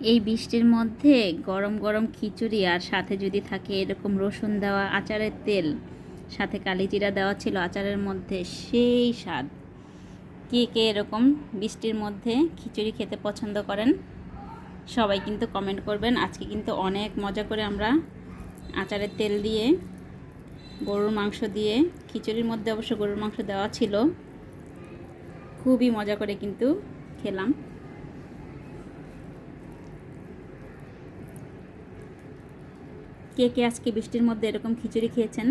এই বৃষ্টির মধ্যে গরম গরম খিচুড়ি আর সাথে যদি থাকে এরকম রসুন দেওয়া আচারের তেল, সাথে কালিজিরা দেওয়া ছিল আচারের মধ্যে, সেই স্বাদ। কে কে এরকম বৃষ্টির মধ্যে খিচুড়ি খেতে পছন্দ করেন সবাই কিন্তু কমেন্ট করবেন। আজকে কিন্তু অনেক মজা করে আমরা আচারের তেল দিয়ে গরুর মাংস দিয়ে, খিচুড়ির মধ্যে অবশ্য গরুর মাংস দেওয়া ছিল, খুবই মজা করে কিন্তু খেলাম। কে কে আজকে বৃষ্টির মধ্যে এরকম খিচুড়ি খেয়েছেন?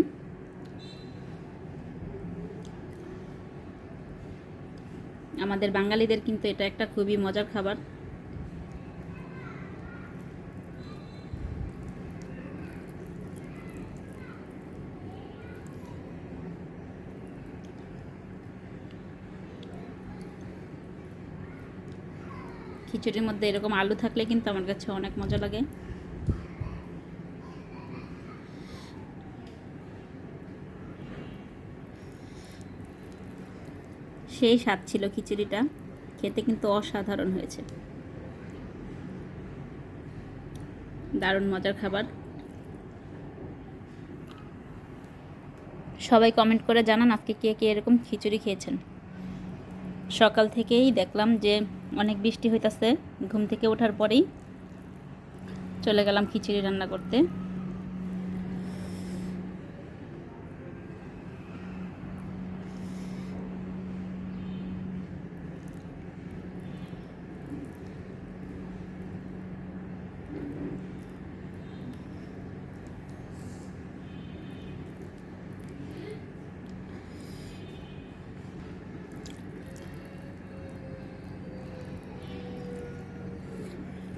আমাদের বাঙালিদের কিন্তু এটা একটা খুবই মজার খাবার। খিচুড়ির মধ্যে এরকম আলু থাকলে কিন্তু আমার কাছে অনেক মজা লাগে। সেই স্বাদ ছিল খিচুড়িটা, খেতে কিন্তু অসাধারণ হয়েছে, দারুণ মজার খাবার। সবাই কমেন্ট করে জানান আজকে কে কে এরকম খিচুড়ি খেয়েছেন। সকাল থেকেই দেখলাম যে অনেক বৃষ্টি হইতাছে, ঘুম থেকে ওঠার পরেই চলে গেলাম খিচুড়ি রান্না করতে।